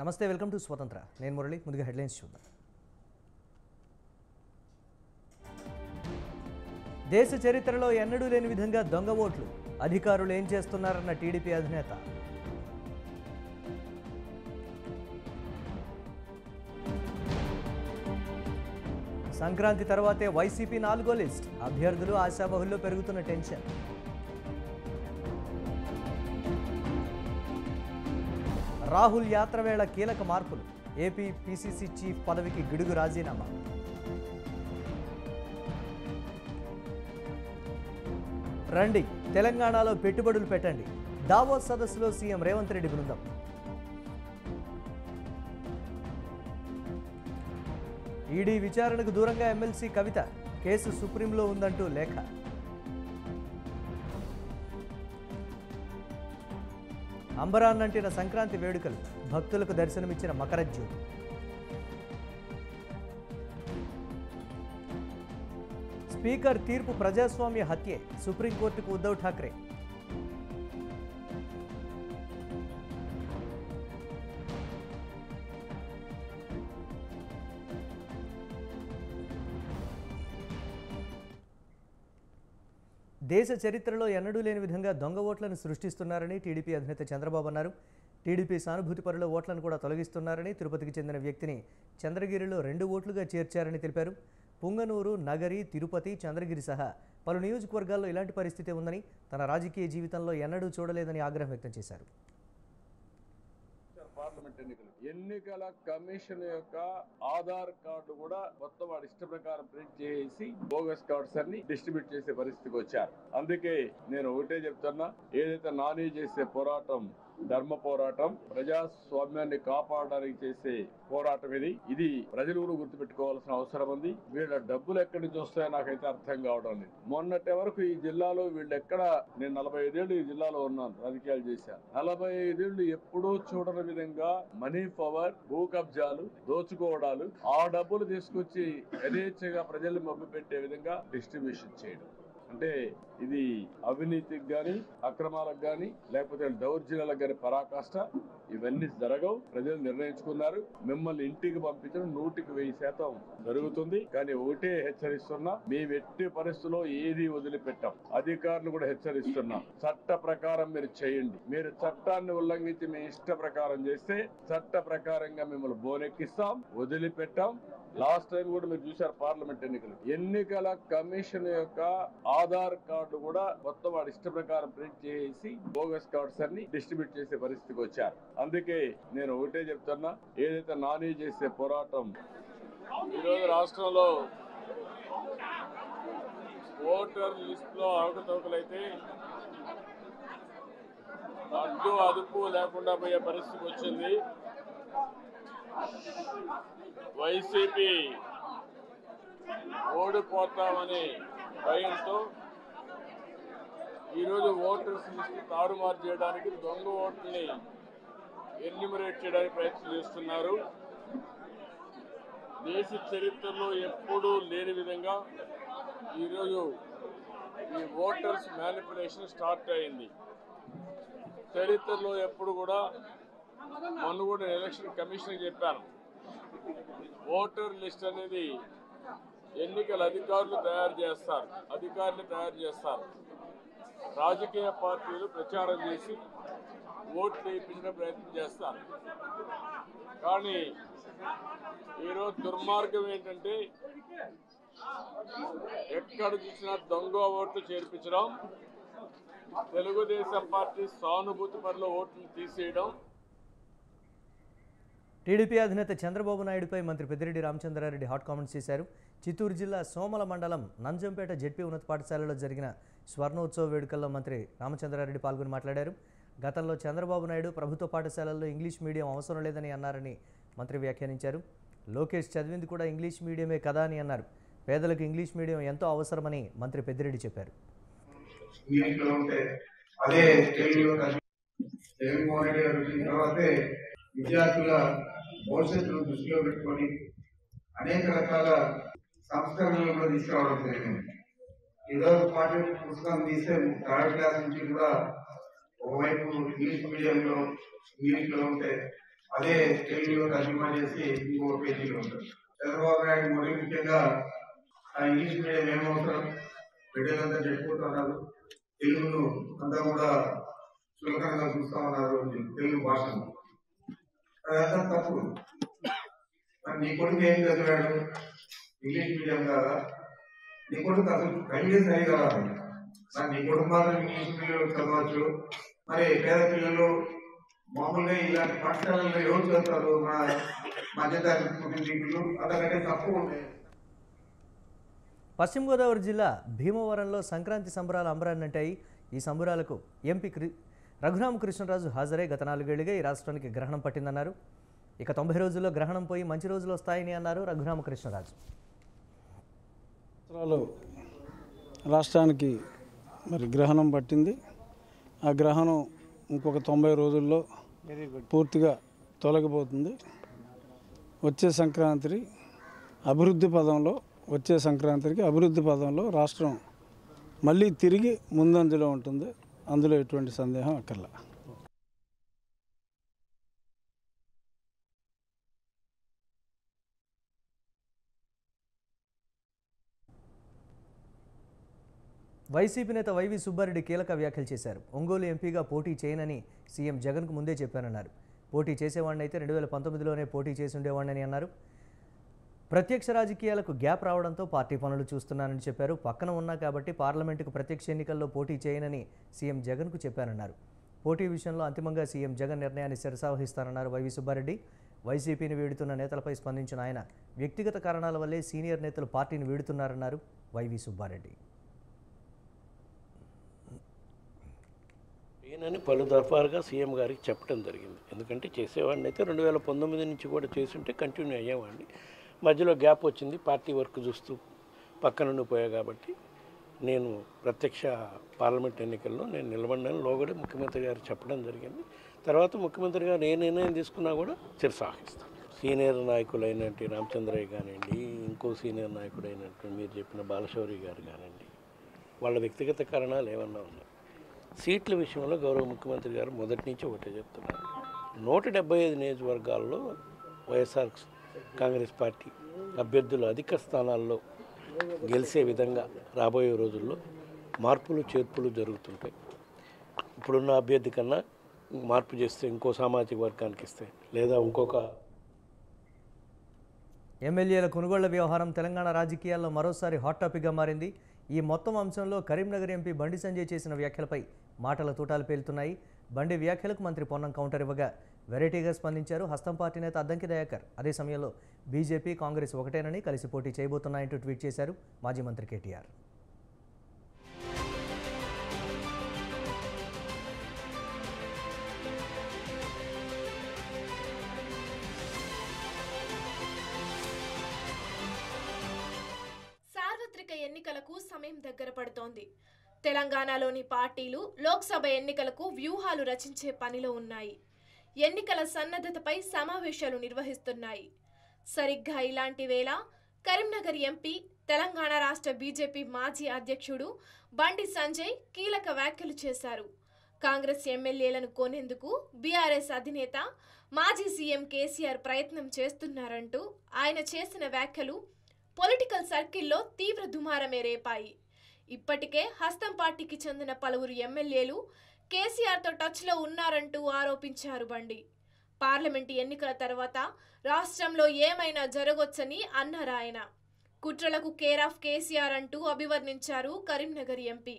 నమస్తే, welcome to స్వతంత్ర. నేను మురళి. ముందుగా హెడ్లైన్స్ చూద్దాం. దేశ చరిత్రలో ఎన్నడూ లేని విధంగా దొంగ ఓట్లు, అధికారులు ఏం చేస్తున్నారన్న టీడీపీ అధినేత. సంక్రాంతి తర్వాతే వైసీపీ 4వ లిస్ట్, అభ్యర్థులు ఆశావహుల్లో పెరుగుతున్న టెన్షన్. రాహుల్ యాత్ర వేళ కీలక మార్పులు, ఏపీ పీసీసీ చీఫ్ పదవికి గిడుగు రాజీనామా. రండి, తెలంగాణలో పెట్టుబడులు పెట్టండి, దావోస్ సదస్సులో సీఎం రేవంత్ రెడ్డి బృందం. ఈడీ విచారణకు దూరంగా ఎమ్మెల్సీ కవిత, కేసు సుప్రీంలో ఉందంటూ లేఖ. అంబరాన్నంటిన సంక్రాంతి వేడుకలు, భక్తులకు దర్శనమిచ్చిన మకర జ్యోతి. స్పీకర్ తీర్పు ప్రజాస్వామ్య హత్యే, సుప్రీంకోర్టుకు ఉద్ధవ్ ఠాక్రే. దేశ చరిత్రలో ఎన్నడూ లేని విధంగా దొంగ ఓట్లను సృష్టిస్తున్నారని టీడీపీ అధినేత చంద్రబాబు అన్నారు. టీడీపీ సానుభూతిపరుల ఓట్లను కూడా తొలగిస్తున్నారని, తిరుపతికి చెందిన వ్యక్తిని చంద్రగిరిలో 2 ఓట్లుగా చేర్చారని తెలిపారు. పుంగనూరు, నగరి, తిరుపతి, చంద్రగిరి సహా పలు నియోజకవర్గాల్లో ఇలాంటి పరిస్థితి ఉందని, తన రాజకీయ జీవితంలో ఎన్నడూ చూడలేదని ఆగ్రహం వ్యక్తం చేశారు. పార్లమెంట్ ఎన్నికల కమిషన్ యొక్క ఆధార్ కార్డు కూడా మొత్తం వాడి ఇష్ట ప్రకారం ప్రింట్ చేసి బోగస్ కార్డ్స్ అన్ని డిస్ట్రిబ్యూట్ చేసే పరిస్థితికి వచ్చారు. అందుకే నేను ఒకటే చెప్తున్నా, ఏదైతే నాని చేసే పోరాటం ధర్మ పోరాటం, ప్రజాస్వామ్యాన్ని కాపాడడానికి చేసే పోరాటం ఇది ప్రజలు కూడా గుర్తుపెట్టుకోవాల్సిన అవసరం ఉంది. వీళ్ళ డబ్బులు ఎక్కడి నుంచి వస్తాయో నాకైతే అర్థం కావడం లేదు. మొన్నటి వరకు ఈ జిల్లాలో వీళ్ళు ఎక్కడ, నేను 45 ఏళ్ళు ఈ జిల్లాలో ఉన్నాను, రాజకీయాలు చేశాను. 45 ఏళ్ళు ఎప్పుడూ చూడని విధంగా మనీ పవర్, భూ కబ్జాలు, దోచుకోవడాలు, ఆ డబ్బులు తీసుకొచ్చి యథేచ్ఛగా ప్రజల్ని మభ్య పెట్టే విధంగా డిస్ట్రిబ్యూషన్ చేయడం. అంటే ఇది అవినీతికి గాని, అక్రమాలకు గాని, లేకపోతే దౌర్జన్యాలకు గాని పరాకాష్ట. ఇవన్నీ జరగవు. ప్రజలు నిర్ణయించుకున్నారు. మిమ్మల్ని ఇంటికి పంపించడం 100% జరుగుతుంది. కానీ ఒకటే హెచ్చరిస్తున్నా, మేము ఎట్టి పరిస్థితుల్లో ఏది వదిలిపెట్టాం. అధికారులు కూడా హెచ్చరిస్తున్నాం, చట్ట ప్రకారం మీరు చేయండి. మీరు చట్టాన్ని ఉల్లంఘించి మీ ఇష్ట ప్రకారం చేస్తే చట్ట ప్రకారంగా మిమ్మల్ని బోనెక్కిస్తాం, వదిలిపెట్టాం. లాస్ట్ టైం కూడా మీరు చూశారు పార్లమెంట్ ఎన్నికలు. ఎన్నికల కమిషన్ యొక్క ఆధార్ కార్డు కూడా మొత్తం వాడి ఇష్ట ప్రకారం ప్రింట్ చేసి బోగస్ కార్డ్స్ అన్ని డిస్ట్రిబ్యూట్ చేసే పరిస్థితికి వచ్చారు. అందుకే నేను ఒకటే చెప్తున్నా, ఏదైతే నాని చేసే పోరాటం, ఈరోజు రాష్ట్రంలో ఓటర్ లిస్ట్ లో అవకతవకలైతే అడ్డు అదుపు లేకుండా పోయే పరిస్థితికి వచ్చింది. వైసీపీ ఓడిపోతామనే భయంతో ఈరోజు ఓటర్స్ లిస్ట్ తారుమారు చేయడానికి, దొంగ ఓట్లని ఎన్యూమరేట్ చేయడానికి ప్రయత్నం చేస్తున్నారు. దేశ చరిత్రలో ఎప్పుడూ లేని విధంగా ఈరోజు ఈ ఓటర్స్ మ్యానిపులేషన్ స్టార్ట్ అయింది. చరిత్రలో ఎప్పుడు కూడా, మొన్న కూడా ఎలక్షన్ కమిషన్ చెప్పాను, ఓటర్ లిస్ట్ అనేది ఎన్నికల అధికారులు తయారు చేస్తారు. రాజకీయ పార్టీలు ప్రచారం చేసి ఓట్లు వేయించిన ప్రయత్నం చేస్తారు. కానీ ఈరోజు దుర్మార్గం ఏంటంటే, ఎక్కడ చూసినా దొంగ ఓట్లు చేర్పించడం, తెలుగుదేశం పార్టీ సానుభూతి పరుల ఓట్లు తీసేయడం. టీడీపీ అధినేత చంద్రబాబు నాయుడుపై మంత్రి పెద్దిరెడ్డి రామచంద్రారెడ్డి హాట్ కామెంట్స్ చేశారు. చిత్తూరు జిల్లా సోమల మండలం నంజంపేట జెడ్పీ ఉన్నత పాఠశాలలో జరిగిన స్వర్ణోత్సవ వేడుకల్లో మంత్రి రామచంద్రారెడ్డి పాల్గొని మాట్లాడారు. గతంలో చంద్రబాబు నాయుడు ప్రభుత్వ పాఠశాలల్లో ఇంగ్లీష్ మీడియం అవసరం లేదని అన్నారని మంత్రి వ్యాఖ్యానించారు. లోకేష్ చదివింది కూడా ఇంగ్లీష్ మీడియమే కదా అని అన్నారు. పేదలకు ఇంగ్లీష్ మీడియం ఎంతో అవసరమని మంత్రి పెద్దిరెడ్డి చెప్పారు. విద్యార్థుల భవిష్యత్తును దృష్టిలో పెట్టుకొని అనేక రకాల సంస్కరణలు కూడా తీసుకురావడం జరిగింది. ఈరోజు పాఠ్య పుస్తకం తీస్తే 3rd క్లాస్ నుంచి కూడా ఒకవైపు ఇంగ్లీష్ మీడియంలో ఉంటే అదే తెలుగులో తర్జుమా చేసి ఇంకో పేజీలో ఉంటుంది. చంద్రబాబు నాయుడు మరి ముఖ్యంగా ఆ ఇంగ్లీష్ మీడియం ఏమవుతారు, బిడ్డలంతా చెడిపోతున్నారు, తెలుగును అంతా కూడా చులకనగా చూస్తా ఉన్నారు తెలుగు భాషను. అదంతా తప్పు. నీ కొడుకు ఏం చదివాడు? ఇంగ్లీష్ మీడియం కాదా? నీ కొడుకు అసలు కవిడే సరి కదా? నీ కొడుకు మాత్రం ఇంగ్లీష్ మీడియం చదవచ్చు. మరి పేద పిల్లలు మామూలుగా ఇలాంటి పాఠశాలలో ఎవరు చదువుతారు? మన మధ్యతరగతి కుటుంబీకులు. అంతకంటే తక్కువ ఉంటాయి. పశ్చిమ గోదావరి జిల్లా భీమవరంలో సంక్రాంతి సంబరాలు అంబరాన్నంటాయి. ఈ సంబరాలకు ఎంపీ రఘురామకృష్ణరాజు హాజరై గత 4 ఏళ్లుగా ఈ రాష్ట్రానికి గ్రహణం పట్టిందన్నారు. ఇక 90 రోజుల్లో గ్రహణం పోయి మంచి రోజులు వస్తాయని అన్నారు రఘురామకృష్ణరాజు. రాష్ట్రానికి మరి గ్రహణం పట్టింది. ఆ గ్రహణం ఇంకొక 90 రోజుల్లో పూర్తిగా తొలగిపోతుంది. వచ్చే సంక్రాంతికి అభివృద్ధి పదంలో రాష్ట్రం మళ్ళీ తిరిగి ముందంజలో ఉంటుంది. అందులో ఎటువంటి సందేహం అక్కర్లా. వైసీపీ నేత వైవి సుబ్బారెడ్డి కీలక వ్యాఖ్యలు చేశారు. ఒంగోలు ఎంపీగా పోటీ చేయనని సీఎం జగన్కు ముందే చెప్పానన్నారు. పోటీ చేసేవాడిని అయితే 2019లోనే పోటీ చేసి ఉండేవాడిని అన్నారు. ప్రత్యక్ష రాజకీయాలకు గ్యాప్ రావడంతో పార్టీ పనులు చూస్తున్నానని చెప్పారు. పక్కన ఉన్నా కాబట్టి పార్లమెంటుకు ప్రత్యక్ష ఎన్నికల్లో పోటీ చేయనని సీఎం జగన్కు చెప్పానన్నారు. పోటీ విషయంలో అంతిమంగా సీఎం జగన్ నిర్ణయాన్ని శిరసావహిస్తానన్నారు వైవి సుబ్బారెడ్డి. వైసీపీని వీడుతున్న నేతలపై స్పందించిన ఆయన వ్యక్తిగత కారణాల వల్లే సీనియర్ నేతలు పార్టీని వీడుతున్నారన్నారు వైవి సుబ్బారెడ్డి. నేనని పలు దఫాలుగా సీఎం గారికి చెప్పడం జరిగింది. ఎందుకంటే చేసేవాడిని అయితే 2019 నుంచి కూడా చేస్తుంటే కంటిన్యూ అయ్యేవాడిని. మధ్యలో గ్యాప్ వచ్చింది, పార్టీ వర్క్ చూస్తూ పక్కన ఉండిపోయా. కాబట్టి నేను ప్రత్యక్ష పార్లమెంట్ ఎన్నికల్లో నేను నిలబడినని లోగడే ముఖ్యమంత్రి గారు చెప్పడం జరిగింది. తర్వాత ముఖ్యమంత్రి గారు ఏ నిర్ణయం తీసుకున్నా కూడా శిరసావహిస్తాను. సీనియర్ నాయకులైనటువంటి రామచంద్రయ్య కానివ్వండి, ఇంకో సీనియర్ నాయకుడైనటువంటి మీరు చెప్పిన బాలశౌరి గారు కానివ్వండి, వాళ్ళ వ్యక్తిగత కారణాలు ఏమన్నా ఉన్నాయి. సీట్ల విషయంలో గౌరవ ముఖ్యమంత్రి గారు మొదటి నుంచి ఒకటే చెప్తున్నారు. 175 నియోజకవర్గాల్లో వైఎస్ఆర్ కాంగ్రెస్ పార్టీ అభ్యర్థులు అధిక స్థానాల్లో గెలిచే విధంగా రాబోయే రోజుల్లో మార్పులు చేర్పులు జరుగుతుంటాయి. ఇప్పుడున్న అభ్యర్థి కన్నా మార్పు చేస్తే ఇంకో సామాజిక వర్గానికి ఇస్తే లేదా ఇంకొక ఎమ్మెల్యేల కొనుగోళ్ల వ్యవహారం తెలంగాణ రాజకీయాల్లో మరోసారి హాట్ టాపిక్గా మారింది. ఈ మొత్తం అంశంలో కరీంనగర్ ఎంపీ బండి సంజయ్ చేసిన వ్యాఖ్యలపై మాటల తూటాలు పేలుతున్నాయి. బండి వ్యాఖ్యలకు మంత్రి పొన్నం కౌంటర్ ఇవ్వగా వెరైటీగా స్పందించారు హస్తం పార్టీ నేత అద్దంకి దయాకర్. అదే సమయంలో బీజేపీ కాంగ్రెస్ ఒకటేనని కలిసి పోటీ చేయబోతున్నాయంటూ ట్వీట్ చేశారు మాజీ మంత్రి కేటీఆర్. సార్వత్రిక ఎన్నికలకు సమయం దగ్గర పడుతోంది. తెలంగాణలోని పార్టీలు లోక్సభ ఎన్నికలకు వ్యూహాలు రచించే పనిలో ఉన్నాయి. ఎన్నికల సన్నద్ధతపై సమావేశాలు నిర్వహిస్తున్నాయి. సరిగ్గా ఇలాంటి వేళ కరీంనగర్ ఎంపీ, తెలంగాణ రాష్ట్ర బీజేపీ మాజీ అధ్యక్షుడు బండి సంజయ్ కీలక వ్యాఖ్యలు చేశారు. కాంగ్రెస్ ఎమ్మెల్యేలను కొనేందుకు బీఆర్ఎస్ అధినేత మాజీ సీఎం కేసీఆర్ ప్రయత్నం చేస్తున్నారంటూ ఆయన చేసిన వ్యాఖ్యలు పొలిటికల్ సర్కిల్లో తీవ్ర దుమారమే రేపాయి. ఇప్పటికే హస్తం పార్టీకి చెందిన పలువురు ఎమ్మెల్యేలు కేసీఆర్తో టచ్లో ఉన్నారంటూ ఆరోపించారు బండి. పార్లమెంటు ఎన్నికల తర్వాత రాష్ట్రంలో ఏమైనా జరగొచ్చని అన్నారు ఆయన. కుట్రలకు కేర్ ఆఫ్ కేసీఆర్ అంటూ అభివర్ణించారు కరీంనగర్ ఎంపీ.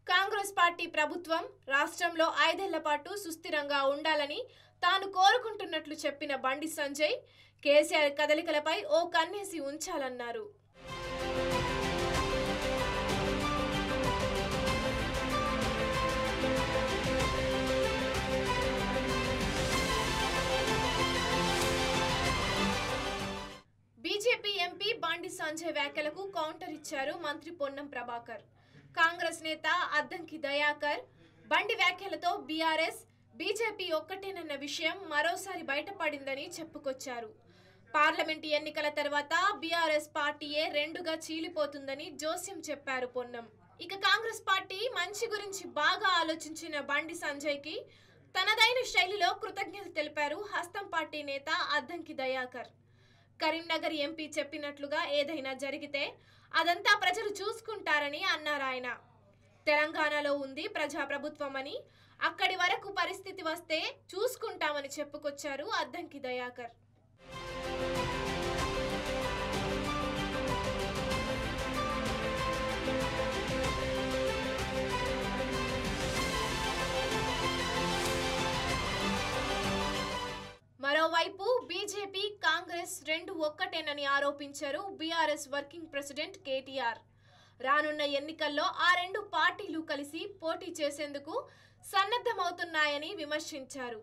కాంగ్రెస్ పార్టీ ప్రభుత్వం రాష్ట్రంలో 5 ఏళ్ల పాటు సుస్థిరంగా ఉండాలని తాను కోరుకుంటున్నట్లు చెప్పిన బండి సంజయ్ కేసీఆర్ కదలికలపై ఓ కన్నేసి ఉంచాలన్నారు. బీజేపీ ఎంపీ బండి సంజయ్ వ్యాఖ్యలకు కౌంటర్ ఇచ్చారు మంత్రి పొన్నం ప్రభాకర్. కాంగ్రెస్ నేత అద్దంకి దయాకర్ బండి వ్యాఖ్యలతో బీఆర్ఎస్, బీజేపీ ఒక్కటేనన్న విషయం మరోసారి బయటపడిందని చెప్పుకొచ్చారు. పార్లమెంటు ఎన్నికల తర్వాత బీఆర్ఎస్ పార్టీయే 2గా చీలిపోతుందని జోస్యం చెప్పారు పొన్నం. ఇక కాంగ్రెస్ పార్టీ మంచి గురించి బాగా ఆలోచించిన బండి సంజయ్కి తనదైన శైలిలో కృతజ్ఞతలు తెలిపారు హస్తం పార్టీ నేత అద్దంకి దయాకర్. కరీంనగర్ ఎంపీ చెప్పినట్లుగా ఏదైనా జరిగితే అదంతా ప్రజలు చూసుకుంటారని అన్నారాయన. తెలంగాణలో ఉంది ప్రజాప్రభుత్వం అని, అక్కడి వరకు పరిస్థితి వస్తే చూసుకుంటామని చెప్పుకొచ్చారు అద్దంకి దయాకర్. మరోవైపు బీజేపీ కాంగ్రెస్ రెండు ఒక్కటేనని ఆరోపించారు బీఆర్ఎస్ వర్కింగ్ ప్రెసిడెంట్ కేటీఆర్. రానున్న ఎన్నికల్లో ఆ రెండు పార్టీలు కలిసి పోటీ చేసేందుకు సన్నద్ధమవుతున్నాయని విమర్శించారు.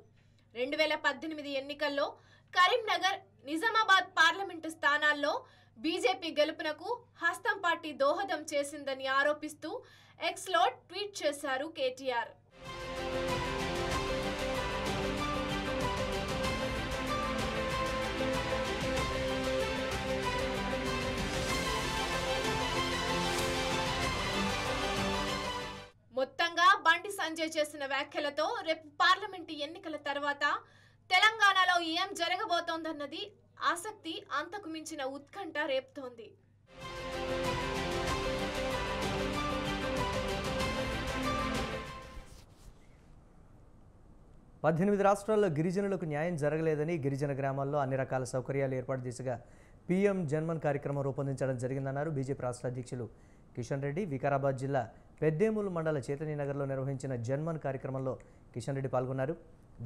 2018 ఎన్నికల్లో కరీంనగర్, నిజామాబాద్ పార్లమెంటు స్థానాల్లో బీజేపీ గెలుపునకు హస్తం పార్టీ దోహదం చేసిందని ఆరోపిస్తూ ఎక్స్లో ట్వీట్ చేశారు కేటీఆర్. మొత్తంగా బండి సంజయ్ చేసిన వ్యాఖ్యలతో రేపు పార్లమెంటు ఎన్నికల తర్వాత తెలంగాణలో ఏం జరగబోతోందన్నది ఆసక్తి అంతకు మించిన ఉత్కంఠ రేపుతోంది. పద్దెనిమిది రాష్ట్రాల్లో గిరిజనులకు న్యాయం జరగలేదని, గిరిజన గ్రామాల్లో అన్ని రకాల సౌకర్యాలు ఏర్పాటు దిశగా పీఎం జన్మన్ కార్యక్రమం రూపొందించడం జరిగిందన్నారు బీజేపీ రాష్ట్ర అధ్యక్షులు కిషన్ రెడ్డి. వికారాబాద్ జిల్లా పెద్దేముల్ మండల చైతన్యనగర్లో నిర్వహించిన జన్మన్ కార్యక్రమంలో కిషన్ రెడ్డి పాల్గొన్నారు.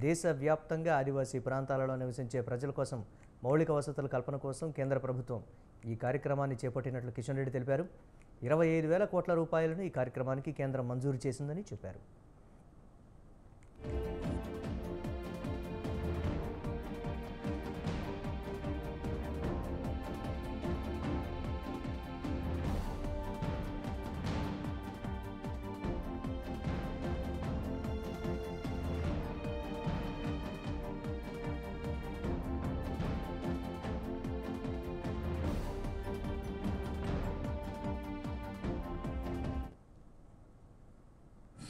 దేశవ్యాప్తంగా ఆదివాసీ ప్రాంతాలలో నివసించే ప్రజల కోసం మౌలిక వసతుల కల్పన కోసం కేంద్ర ప్రభుత్వం ఈ కార్యక్రమాన్ని చేపట్టినట్లు కిషన్ రెడ్డి తెలిపారు. 25,000 కోట్ల రూపాయలను ఈ కార్యక్రమానికి కేంద్రం మంజూరు చేసిందని చెప్పారు.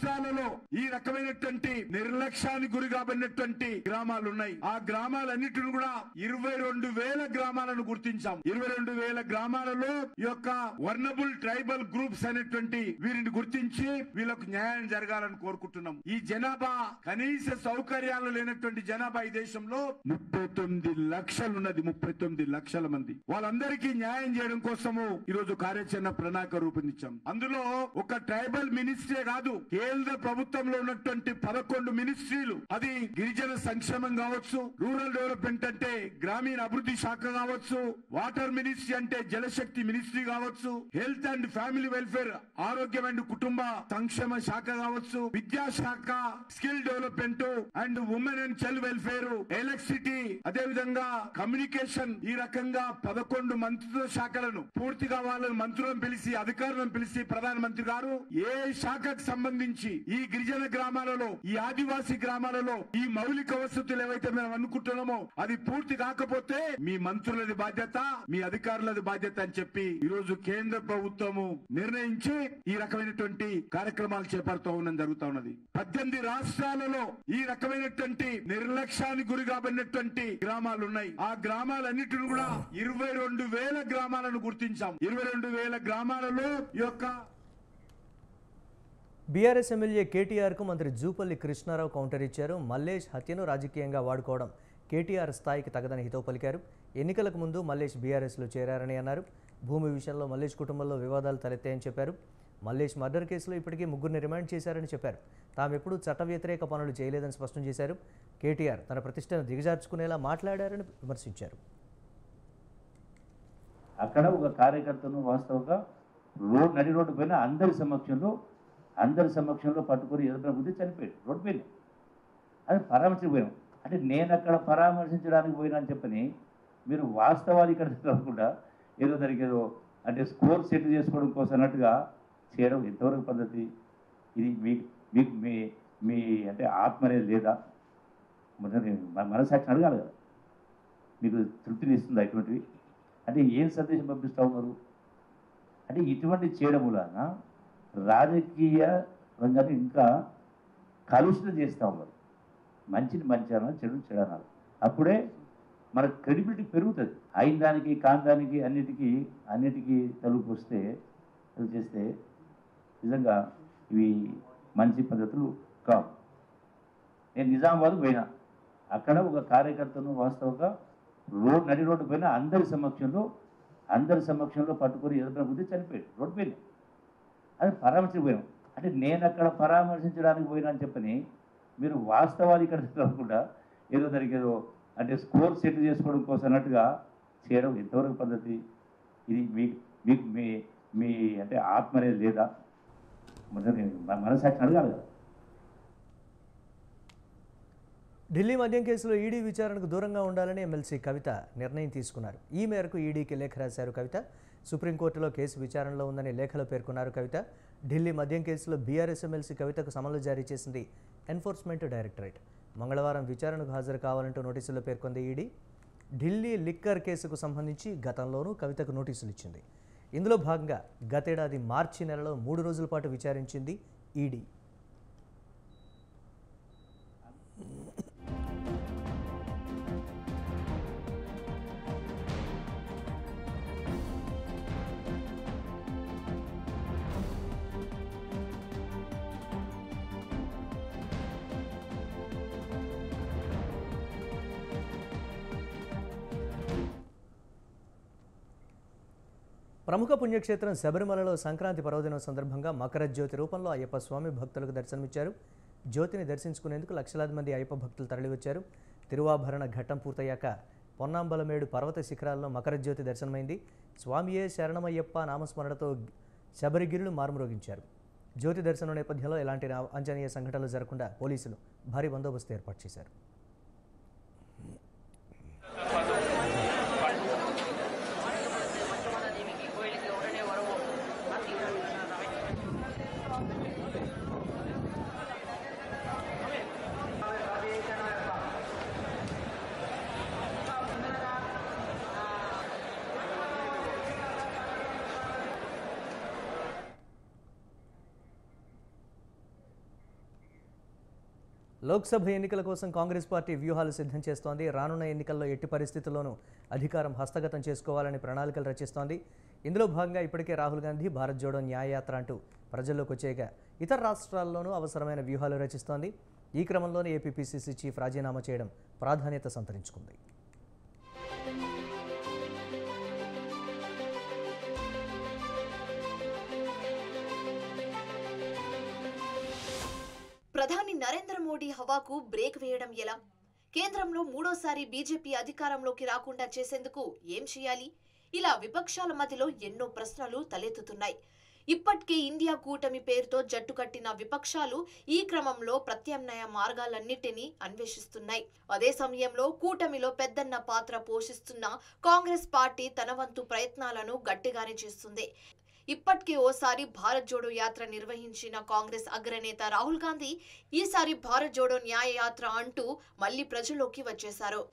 రాష్ట్రాలలో ఈ రకమైనటువంటి నిర్లక్ష్యానికి గురి కాబడినటువంటి గ్రామాలు ఉన్నాయి. ఆ గ్రామాలన్నిటిని కూడా 22,000 గ్రామాలను గుర్తించాం. 22,000 గ్రామాలలో ఈ యొక్క వర్నబుల్ ట్రైబల్ గ్రూప్స్ అనేటువంటి వీరిని గుర్తించి వీళ్ళకు న్యాయం జరగాలని కోరుకుంటున్నాం. ఈ జనాభా కనీస సౌకర్యాలు లేనటువంటి జనాభా ఈ దేశంలో 39 లక్షలు ఉన్నది. 39 లక్షల మంది. వాళ్ళందరికీ న్యాయం చేయడం కోసము ఈరోజు కార్యాచరణ ప్రణాళిక రూపొందించాం. అందులో ఒక ట్రైబల్ మినిస్ట్రీ కాదు, కేంద్ర ప్రభుత్వంలో ఉన్నటువంటి 11 మినిస్ట్రీలు, అది గిరిజన సంక్షేమం కావచ్చు, రూరల్ డెవలప్మెంట్ అంటే గ్రామీణ అభివృద్ధి శాఖ కావచ్చు, వాటర్ మినిస్ట్రీ అంటే జలశక్తి మినిస్ట్రీ కావచ్చు, హెల్త్ అండ్ ఫ్యామిలీ వెల్ఫేర్ ఆరోగ్యం అండ్ కుటుంబ సంక్షేమ శాఖ కావచ్చు, విద్యాశాఖ, skill development and women and child welfare, electricity, అదే విధంగా కమ్యూనికేషన్, ఈ రకంగా 11 మంత్రిత్వ శాఖలను పూర్తిగా వాళ్ళని మంత్రులను పిలిచి అధికారులను పిలిచి ప్రధానమంత్రి గారు ఏ శాఖకు సంబంధించి ఈ గిరిజన గ్రామాలలో, ఈ ఆదివాసీ గ్రామాలలో ఈ మౌలిక వసతులు ఏవైతే మేము అనుకుంటున్నామో అది పూర్తి కాకపోతే మీ మంత్రులది బాధ్యత, మీ అధికారులది బాధ్యత అని చెప్పి ఈరోజు కేంద్ర ప్రభుత్వము నిర్ణయించి ఈ రకమైనటువంటి కార్యక్రమాలు చేపడుతూ ఉన్నది జరుగుతూ ఉన్నది. 18 రాష్ట్రాలలో ఈ రకమైనటువంటి నిర్లక్ష్యానికి గురి కాబడినటువంటి గ్రామాలు ఉన్నాయి. ఆ గ్రామాలన్నిటిని కూడా 22,000 గ్రామాలను గుర్తించాం. 22,000 గ్రామాలలో ఈ యొక్క బీఆర్ఎస్ ఎమ్మెల్యే కేటీఆర్కు మంత్రి జూపల్లి కృష్ణారావు కౌంటర్ ఇచ్చారు. మల్లేష్ హత్యను రాజకీయంగా వాడుకోవడం కేటీఆర్ స్థాయికి తగదని హితవు పలికారు. ఎన్నికలకు ముందు మల్లేష్ బీఆర్ఎస్లో చేరారని అన్నారు. భూమి విషయంలో మల్లేష్ కుటుంబంలో వివాదాలు తలెత్తాయని చెప్పారు. మల్లేష్ మర్డర్ కేసులో ఇప్పటికీ 3 రిమాండ్ చేశారని చెప్పారు. తామెప్పుడు చట్ట వ్యతిరేక పనులు చేయలేదని స్పష్టం చేశారు. కేటీఆర్ తన ప్రతిష్టను దిగజార్చుకునేలా మాట్లాడారని విమర్శించారు. అక్కడ ఒక కార్యకర్తను వాస్తవంగా నడి రోడ్డు పైన అందరి సమక్షంలో పట్టుకొని ఎదురుగా ముందు చనిపోయాడు రోడ్డు పైన. అది పరామర్శించకపోయాం. అంటే నేను అక్కడ పరామర్శించడానికి పోయినా అని చెప్పని మీరు వాస్తవాలు ఇక్కడ కాకుండా ఏదో దానికి ఏదో అంటే స్కోర్ సెట్ చేసుకోవడం కోసం అన్నట్టుగా చేయడం ఎంతవరకు పద్ధతి? ఇది మీకు మీ అంటే ఆత్మ అనేది లేదా? మనసాక్షి అడగాలి కదా, మీకు తృప్తిని ఇస్తుందా ఇటువంటివి? అంటే ఏం సందేశం పంపిస్తూ ఉన్నారు? అంటే ఇటువంటి చేయడం వలన రాజకీయ రంగాన్ని ఇంకా కలుషితం చేస్తూ ఉన్నారు. మంచిని మంచి అనాలి, చెడుని చెడు అనాలి. అప్పుడే మన క్రెడిబిలిటీ పెరుగుతుంది. అయిన దానికి కాని దానికి అన్నిటికీ తలుపు వస్తే అది చేస్తే నిజంగా ఇవి మంచి పద్ధతులు కావు. నేను నిజామాబాద్ పోయినా, అక్కడ ఒక కార్యకర్తను వాస్తవంగా నడి రోడ్డు పైన అందరి సమక్షంలో పట్టుకొని ఎదురున బుద్ధి చనిపోయాడు రోడ్డు పైన. అది పరామర్శించకపోయాం. అంటే నేను అక్కడ పరామర్శించడానికి పోయినా అని చెప్పని మీరు వాస్తవాలు ఇక్కడ కాకుండా ఏదో దానికి ఏదో అంటే స్కోర్ సెట్ చేసుకోవడం కోసం అన్నట్టుగా చేయడం ఎంతవరకు పద్ధతి? ఇది మీకు మీ అంటే ఆత్మ అనేది లేదా? మనసాక్షి అడగాలి కదా. ఢిల్లీ మద్యం కేసులో ఈడీ విచారణకు దూరంగా ఉండాలని ఎమ్మెల్సీ కవిత నిర్ణయం తీసుకున్నారు. ఈ మేరకు ఈడీకి లేఖ రాశారు కవిత. సుప్రీంకోర్టులో కేసు విచారణలో ఉందని లేఖలో పేర్కొన్నారు కవిత. ఢిల్లీ మద్యం కేసులో బీఆర్ఎస్ ఎమ్మెల్సీ కవితకు సమన్లు జారీ చేసింది ఎన్ఫోర్స్మెంట్ డైరెక్టరేట్. మంగళవారం విచారణకు హాజరు కావాలంటూ నోటీసుల్లో పేర్కొంది ఈడీ. ఢిల్లీ లిక్కర్ కేసుకు సంబంధించి గతంలోనూ కవితకు నోటీసులు ఇచ్చింది. ఇందులో భాగంగా గతేడాది మార్చి నెలలో 3 రోజుల పాటు విచారించింది ఈడీ. ప్రముఖ పుణ్యక్షేత్రం శబరిమలలో సంక్రాంతి పర్వదినం సందర్భంగా మకర జ్యోతి రూపంలో అయ్యప్ప స్వామి భక్తులకు దర్శనమిచ్చారు. జ్యోతిని దర్శించుకునేందుకు లక్షలాది మంది అయ్యప్ప భక్తులు తరలివచ్చారు. తిరువాభరణ ఘట్టం పూర్తయ్యాక పొన్నాంబలమేడు పర్వత శిఖరాల్లో మకర జ్యోతి దర్శనమైంది. స్వామియే శరణమయ్యప్ప నామస్మరణతో శబరిగిరులు మారుమ్రోగించారు. జ్యోతి దర్శనం నేపథ్యంలో ఎలాంటి అంచనీయ సంఘటనలు జరగకుండా పోలీసులు భారీ బందోబస్తు ఏర్పాటు చేశారు. లోక్సభ ఎన్నికల కోసం కాంగ్రెస్ పార్టీ వ్యూహాలు సిద్ధం చేస్తోంది. రానున్న ఎన్నికల్లో ఎట్టి పరిస్థితుల్లోనూ అధికారం హస్తగతం చేసుకోవాలని ప్రణాళికలు రచిస్తోంది. ఇందులో భాగంగా ఇప్పటికే రాహుల్ గాంధీ భారత్ జోడో న్యాయయాత్ర అంటూ ప్రజల్లోకి వచ్చాక ఇతర రాష్ట్రాల్లోనూ అవసరమైన వ్యూహాలు రచిస్తోంది. ఈ క్రమంలోనే ఏపీ పీసీసీ చీఫ్ రాజీనామా చేయడం ప్రాధాన్యత సంతరించుకుంది. ప్రధాని నరేంద్ర మోడీ హవాకు బ్రేక్ వేయడం ఎలా? కేంద్రంలో మూడోసారి బీజేపీ అధికారంలోకి రాకుండా చేసేందుకు ఏం చేయాలి? ఇలా విపక్షాల మధ్యలో ఎన్నో ప్రశ్నలు తలెత్తుతున్నాయి. ఇప్పటికే ఇండియా కూటమి పేరుతో జట్టు కట్టిన విపక్షాలు ఈ క్రమంలో ప్రత్యామ్నాయ మార్గాలన్నిటినీ అన్వేషిస్తున్నాయి. అదే సమయంలో కూటమిలో పెద్దన్న పాత్ర పోషిస్తున్న కాంగ్రెస్ పార్టీ తన వంతు ప్రయత్నాలను గట్టిగానే చేస్తుంది. ఇప్పటికే ఓసారి భారత్ జోడో యాత్ర నిర్వహించిన కాంగ్రెస్ అగ్రనేత రాహుల్ గాంధీ ఈసారి భారత్ జోడో న్యాయ యాత్ర అంటూ మళ్లీ ప్రజల్లోకి వచ్చేశారు.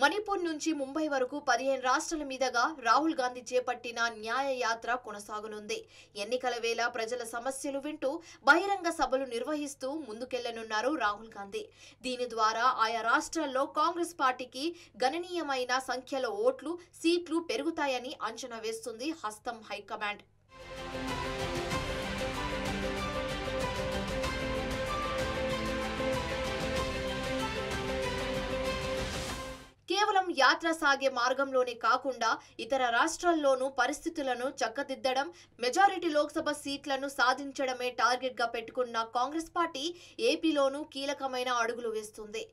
మణిపూర్ నుంచి ముంబై వరకు 15 రాష్ట్రాల మీదుగా రాహుల్ గాంధీ చేపట్టిన న్యాయ యాత్ర కొనసాగనుంది. ఎన్నికల వేళ ప్రజల సమస్యలు వింటూ బహిరంగ సభలు నిర్వహిస్తూ ముందుకెళ్లనున్నారు రాహుల్ గాంధీ. దీని ద్వారా ఆయా రాష్ట్రాల్లో కాంగ్రెస్ పార్టీకి గణనీయమైన సంఖ్యలో ఓట్లు, సీట్లు పెరుగుతాయని అంచనా వేస్తుంది హస్తం హైకమాండ్. కేవలం యాత్ర సాగే మార్గంలోనే కాకుండా ఇతర రాష్ట్రాల్లోనూ పరిస్థితులను చక్కదిద్దడం, మెజారిటీ లోక్సభ సీట్లను సాధించడమే టార్గెట్ గా పెట్టుకున్న కాంగ్రెస్ పార్టీ ఏపీలోనూ కీలకమైన అడుగులు వేస్తుంది.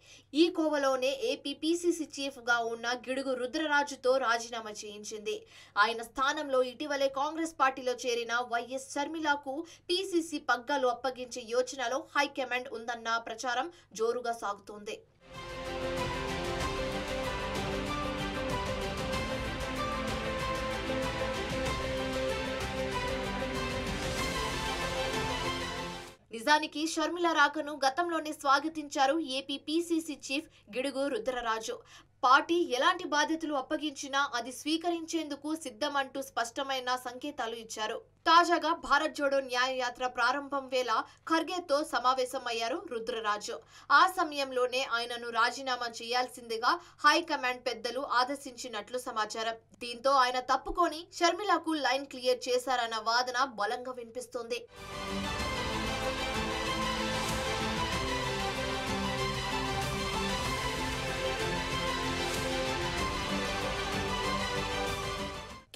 ఈ కోవలోనే ఏపీ పీసీసీ చీఫ్ గా ఉన్న గిడుగు రుద్రరాజుతో రాజీనామా చేయించింది. ఆయన స్థానంలో ఇటీవలే కాంగ్రెస్ పార్టీలో చేరిన వైఎస్ షర్మిలకు పీసీసీ పగ్గాలు అప్పగించే యోచనలో హైకమాండ్ ఉందన్న ప్రచారం జోరుగా సాగుతోంది. నిజానికి షర్మిల రాకను గతంలోనే స్వాగతించారు AP PCC chief Gidugu Rudraraju. Party ఎలాంటి బాధ్యతలు అప్పగించినా అది స్వీకరించేందుకు సిద్ధమంటూ స్పష్టమైన సంకేతాలు ఇచ్చారు. తాజాగా భారత్ జోడో న్యాయ యాత్ర ప్రారంభం వేళ ఖర్గేతో సమావేశమయ్యారు రుద్రరాజు. ఆ సమయంలోనే ఆయనను రాజీనామా చేయాల్సిందిగా హైకమాండ్ పెద్దలు ఆదేశించినట్లు సమాచారం. దీంతో ఆయన తప్పుకొని షర్మిలకు లైన్ క్లియర్ చేశారన్న వాదన బలంగా వినిపిస్తోంది.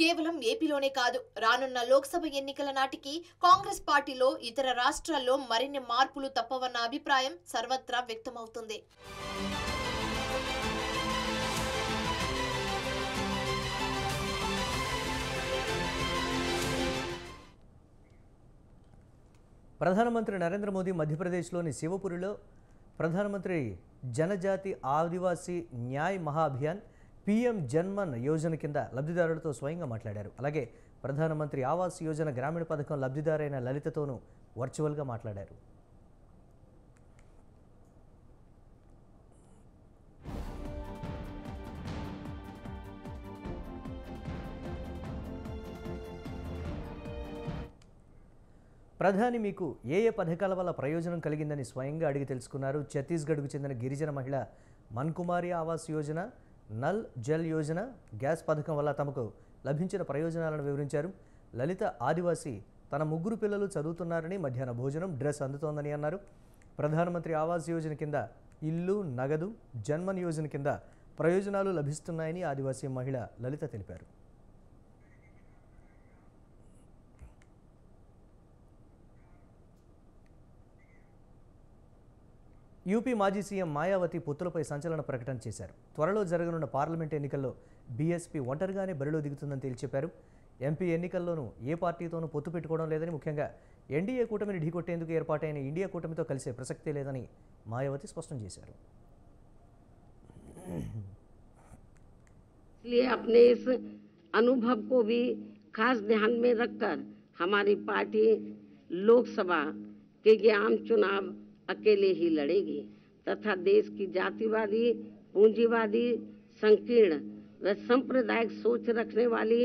కేవలం ఏపీలోనే కాదు, రానున్న లోక్సభ ఎన్నికల నాటికి కాంగ్రెస్ పార్టీలో ఇతర రాష్ట్రాల్లో మరిన్ని మార్పులు తప్పవన్న అభిప్రాయం సర్వత్రా వ్యక్తమవుతుంది. ప్రధానమంత్రి నరేంద్ర మోదీ మధ్యప్రదేశ్లోని శివపురిలో ప్రధానమంత్రి జనజాతి ఆదివాసీ న్యాయ్ మహాఅభియాన్ పీఎం జన్మన్ యోజన కింద లబ్ధిదారులతో స్వయంగా మాట్లాడారు. అలాగే ప్రధానమంత్రి ఆవాస్ యోజన గ్రామీణ పథకం లబ్ధిదారైన లలితతోనూ వర్చువల్గా మాట్లాడారు. ప్రధాని మీకు ఏ పథకాల వల్ల ప్రయోజనం కలిగిందని స్వయంగా అడిగి తెలుసుకున్నారు. ఛత్తీస్గఢ్కు చెందిన గిరిజన మహిళ మన్కుమారి ఆవాస్ యోజన, నల్ జల్ యోజన, గ్యాస్ పథకం వల్ల తమకు లభించిన ప్రయోజనాలను వివరించారు. లలిత ఆదివాసీ తన 3 పిల్లలు చదువుతున్నారని, మధ్యాహ్న భోజనం, డ్రెస్ అందుతోందని అన్నారు. ప్రధానమంత్రి ఆవాస్ యోజన కింద ఇల్లు, నగదు, జన్మన్ యోజన కింద ప్రయోజనాలు లభిస్తున్నాయని ఆదివాసీ మహిళ లలిత తెలిపారు. యూపీ మాజీ సీఎం మాయావతి పుత్రులపై సంచలన ప్రకటన చేశారు. త్వరలో జరగనున్న పార్లమెంట్ ఎన్నికల్లో బీఎస్పీ ఒంటరిగానే బరిలో దిగుతుందని తేల్చెప్పారు. ఎంపీ ఎన్నికల్లోనూ ఏ పార్టీతోనూ పొత్తు పెట్టుకోవడం లేదని, ముఖ్యంగా ఎన్డీఏ కూటమిని ఢీకొట్టేందుకు ఏర్పాటైన ఇండియా కూటమితో కలిసే ప్రసక్తే లేదని మాయావతి స్పష్టం చేశారు. इसलिए अपने इस अनुभव को भी खास ध्यान में रखकर हमारी पार्टी लोकसभा के ये आम चुनाव अकेले ही लड़ेगी तथा देश की जातिवादी, पूंजीवादी, संकीर्ण व सांप्रदायिक सोच रखने वाली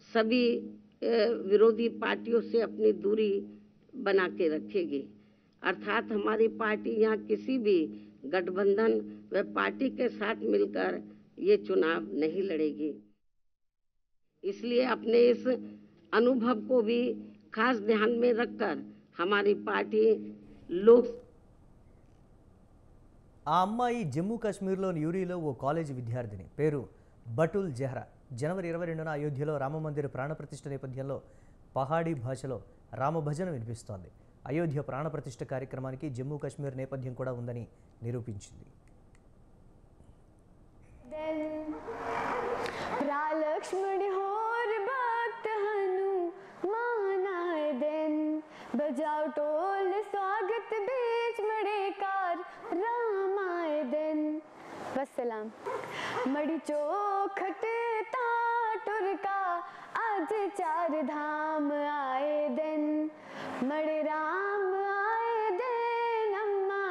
सभी विरोधी पार्टियों से अपनी दूरी बना के रखेगी। अर्थात हमारी पार्टी यहाँ किसी भी गठबंधन व पार्टी के साथ मिलकर ये चुनाव नहीं लड़ेगी। इसलिए अपने इस अनुभव को भी खास ध्यान में रखकर हमारी पार्टी लोक ఆ అమ్మాయి జమ్మూ కాశ్మీర్లోని యూరీలో ఓ కాలేజీ విద్యార్థిని. పేరు బటుల్ జెహ్రా. జనవరి 22న అయోధ్యలో రామమందిర ప్రాణప్రతిష్ఠ నేపథ్యంలో పహాడీ భాషలో రామభజన వినిపిస్తోంది. అయోధ్య ప్రాణప్రతిష్ఠ కార్యక్రమానికి జమ్మూ కాశ్మీర్ నేపథ్యం కూడా ఉందని నిరూపించింది. बजाओ टोल स्वागत बीच मड़े कार रामाए दिन वसलाम मड़ी चौखट टाटुर का आज 4 धाम आए दिन मड़े राम आए दिन अम्मा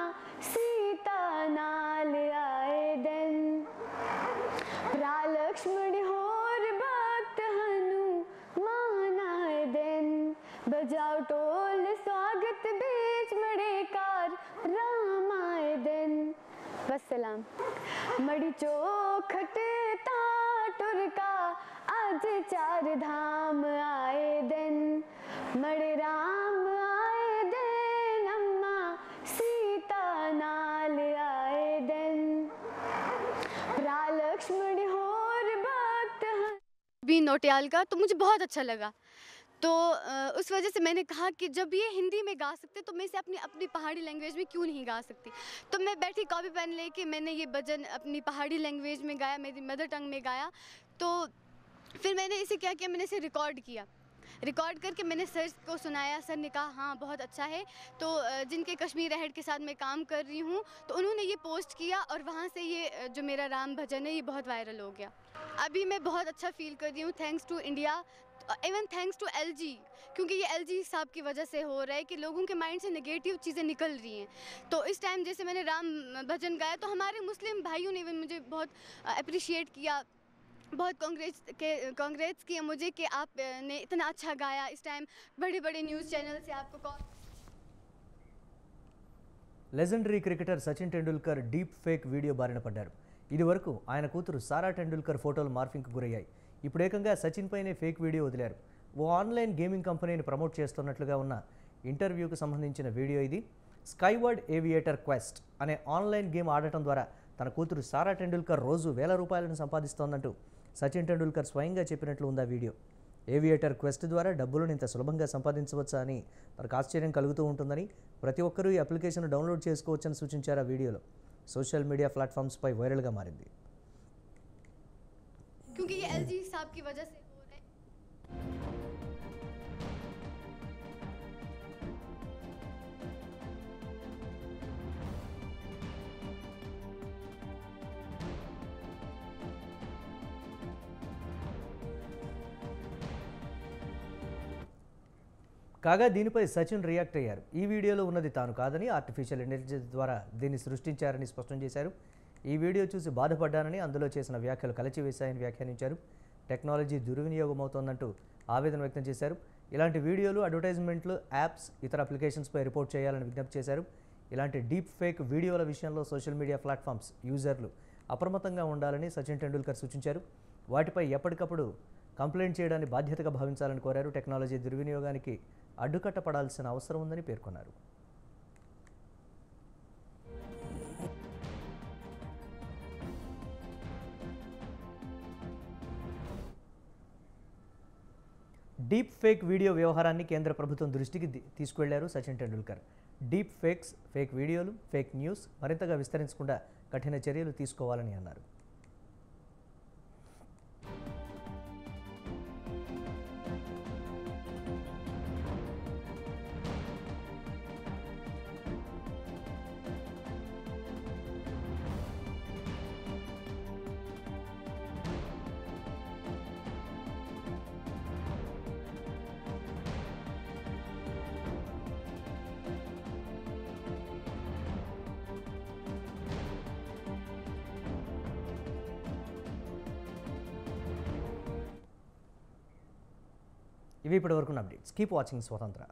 सीता नाल आए दिन लक्ष्मण होर भक्त हनुमान आए दिन बजाओ टोल स्वागत बीच मड़े कार राम आए दिन वसलाम मड़ी चौखट टाटुर का आज 4 धाम आए दिन मड़े राम आए दिन अम्मा सीता नाल आए दिन लक्ष्मण होर भक्त बी नोटियाल का तो मुझे बहुत अच्छा लगा। तो उस वजह से मैंने कहा कि जब ये हिंदी में गा सकते तो मैं इसे अपनी पहाड़ी लैंग्वेज में क्यों नहीं गा सकती। तो मैं बैठी कॉपी पेन लेके मैंने ये भजन अपनी पहाड़ी लैंग्वेज में गाया, मेरी मदर टंग में गाया। तो फिर मैंने इसे क्या किया, मैंने इसे रिकॉर्ड किया। रिकॉर्ड करके मैंने सर को सुनाया। सर ने कहा हाँ बहुत अच्छा है। तो जिनके कश्मीर अहेड के साथ मैं काम कर रही हूँ तो उन्होंने ये पोस्ट किया और वहाँ से ये जो मेरा राम भजन है ये बहुत वायरल हो गया। अभी मैं बहुत अच्छा फील कर रही हूँ। Thanks to India even thanks to LG, क्योंकि ये LG साहब की वजह से हो रहा है कि लोगों के माइंड से नेगेटिव चीज़ें निकल रही हैं। तो इस टाइम जैसे मैंने राम भजन गाया तो हमारे मुस्लिम भाइयों ने इवन मुझे बहुत अप्रिशिएट किया, बहुत कांग्रेस किया मुझे कि आपने इतना अच्छा गाया। इस टाइम बड़े बड़े न्यूज़ चैनल से आपको call. Legendary cricketer Sachin Tendulkar deep fake video బారిన పడ్డారు. ఇది వరకు ఆయన కూతురు సారా టెండూల్కర్ ఫోటోలు మార్ఫింగ్కు గురయ్యాయి. ఇప్పుడు ఏకంగా సచిన్ పైనే ఫేక్ వీడియో వదిలారు. ఓ ఆన్లైన్ గేమింగ్ కంపెనీని ప్రమోట్ చేస్తున్నట్లుగా ఉన్న ఇంటర్వ్యూకు సంబంధించిన వీడియో ఇది. స్కైవర్డ్ ఏవియేటర్ క్వెస్ట్ అనే ఆన్లైన్ గేమ్ ఆడటం ద్వారా తన కూతురు సారా టెండూల్కర్ రోజు వేల రూపాయలను సంపాదిస్తోందంటూ సచిన్ టెండూల్కర్ స్వయంగా చెప్పినట్లు ఉంది ఆ వీడియో. ఏవియేటర్ క్వెస్ట్ ద్వారా డబ్బులను ఇంత సులభంగా సంపాదించవచ్చా అని తనకు ఆశ్చర్యం కలుగుతూ ఉంటుందని, ప్రతి ఒక్కరూ ఈ అప్లికేషన్ డౌన్లోడ్ చేసుకోవచ్చని సూచించారు ఆ వీడియోలో. సోషల్ మీడియా ప్లాట్ఫామ్స్పై వైరల్గా మారింది. क्योंकि ये LG साहब की वजह से हो रहा है। కాగా దీనిపై సచిన్ రియాక్ట్ అయ్యారు. ఈ వీడియోలో ఉన్నది తాను కాదని, ఆర్టిఫిషియల్ ఇంటెలిజెన్స్ ద్వారా దీన్ని సృష్టించారని స్పష్టం చేశారు. ఈ వీడియో చూసి బాధపడ్డానని, అందులో చేసిన వ్యాఖ్యలు కలచివేశాయని వ్యాఖ్యానించారు. టెక్నాలజీ దుర్వినియోగం అవుతోందంటూ ఆవేదన వ్యక్తం చేశారు. ఇలాంటి వీడియోలు, అడ్వర్టైజ్మెంట్లు, యాప్స్, ఇతర అప్లికేషన్స్పై రిపోర్ట్ చేయాలని విజ్ఞప్తి చేశారు. ఇలాంటి డీప్ ఫేక్ వీడియోల విషయంలో సోషల్ మీడియా ప్లాట్ఫామ్స్ యూజర్లు అప్రమత్తంగా ఉండాలని సచిన్ టెండూల్కర్ సూచించారు. వాటిపై ఎప్పటికప్పుడు కంప్లైంట్ చేయడాన్ని బాధ్యతగా భావించాలని కోరారు. టెక్నాలజీ దుర్వినియోగానికి అడ్డుకట్ట పడాల్సిన అవసరం ఉందని పేర్కొన్నారు. డీప్ ఫేక్ వీడియో వ్యవహారాన్ని కేంద్ర ప్రభుత్వం దృష్టికి తీసుకువెళ్లారు Sachin Tendulkar. Deep fakes, fake వీడియోలు, ఫేక్ న్యూస్ మరింతగా విస్తరించకుండా కఠిన చర్యలు తీసుకోవాలని అన్నారు. ఇవి ఇప్పటివరకు అప్డేట్స్. కీప్ వాచింగ్ స్వతంత్ర.